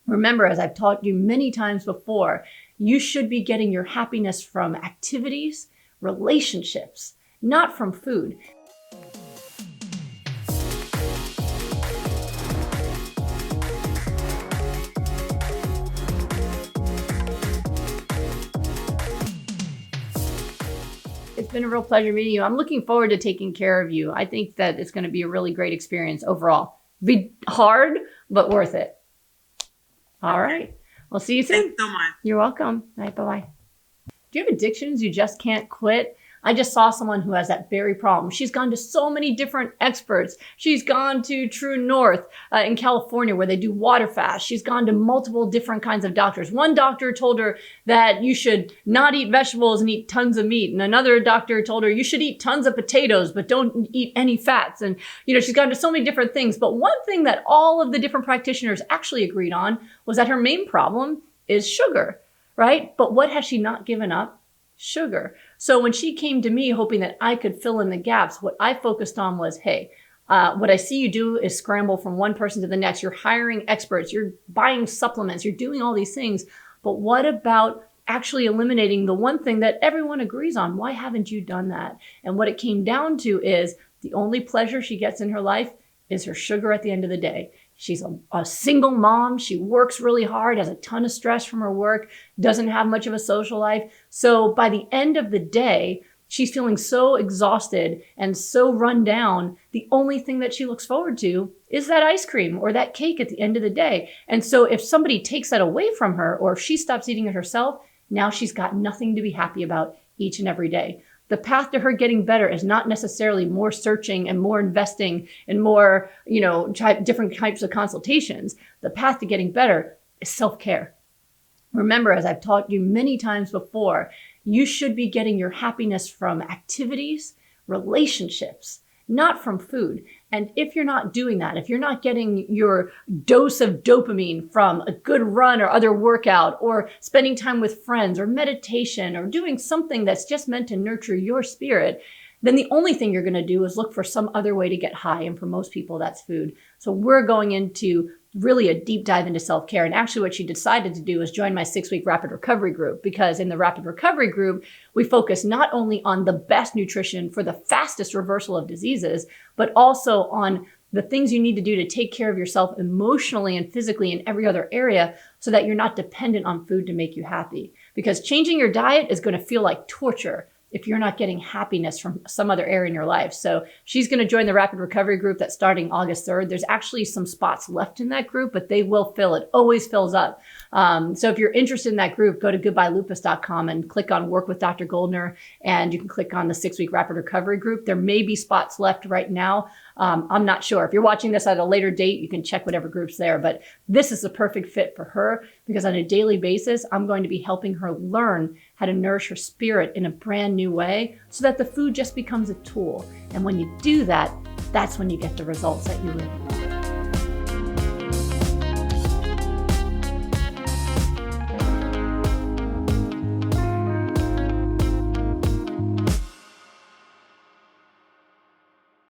Remember, as I've taught you many times before, you should be getting your happiness from activities, relationships, not from food. It's been a real pleasure meeting you. I'm looking forward to taking care of you. I think that it's going to be a really great experience overall. Be hard, but worth it. All right. We'll see you soon. Thanks so much. You're welcome. All right, bye-bye. Do you have addictions you just can't quit? I just saw someone who has that very problem. She's gone to so many different experts. She's gone to True North in California where they do water fast. She's gone to multiple different kinds of doctors. One doctor told her that you should not eat vegetables and eat tons of meat. And another doctor told her you should eat tons of potatoes, but don't eat any fats. And, she's gone to so many different things. But one thing that all of the different practitioners actually agreed on was that her main problem is sugar, right? But what has she not given up? Sugar. So when she came to me hoping that I could fill in the gaps, what I focused on was, hey, what I see you do is scramble from one person to the next. You're hiring experts, you're buying supplements, you're doing all these things. But what about actually eliminating the one thing that everyone agrees on? Why haven't you done that? And what it came down to is the only pleasure she gets in her life is her sugar at the end of the day. She's a single mom. She works really hard, has a ton of stress from her work, doesn't have much of a social life. So by the end of the day, she's feeling so exhausted and so run down. The only thing that she looks forward to is that ice cream or that cake at the end of the day. And so if somebody takes that away from her, or if she stops eating it herself, now she's got nothing to be happy about each and every day. The path to her getting better is not necessarily more searching and more investing and more, different types of consultations. The path to getting better is self-care. Remember, as I've taught you many times before, you should be getting your happiness from activities, relationships, not from food. And if you're not doing that, if you're not getting your dose of dopamine from a good run or other workout or spending time with friends or meditation or doing something that's just meant to nurture your spirit, then the only thing you're going to do is look for some other way to get high. And for most people, that's food. So we're going into really a deep dive into self-care. And actually what she decided to do is join my 6-week rapid recovery group, because in the rapid recovery group, we focus not only on the best nutrition for the fastest reversal of diseases, but also on the things you need to do to take care of yourself emotionally and physically in every other area so that you're not dependent on food to make you happy. Because changing your diet is going to feel like torture if you're not getting happiness from some other area in your life. So she's going to join the rapid recovery group that's starting August 3rd. There's actually some spots left in that group, but they will fill. It always fills up. So if you're interested in that group, go to goodbyelupus.com and click on Work with Dr. Goldner, and you can click on the 6-week rapid recovery group. There may be spots left right now. I'm not sure. If you're watching this at a later date, you can check whatever group's there, but this is the perfect fit for her, because on a daily basis, I'm going to be helping her learn how to nourish her spirit in a brand new way so that the food just becomes a tool. And when you do that, that's when you get the results that you really want.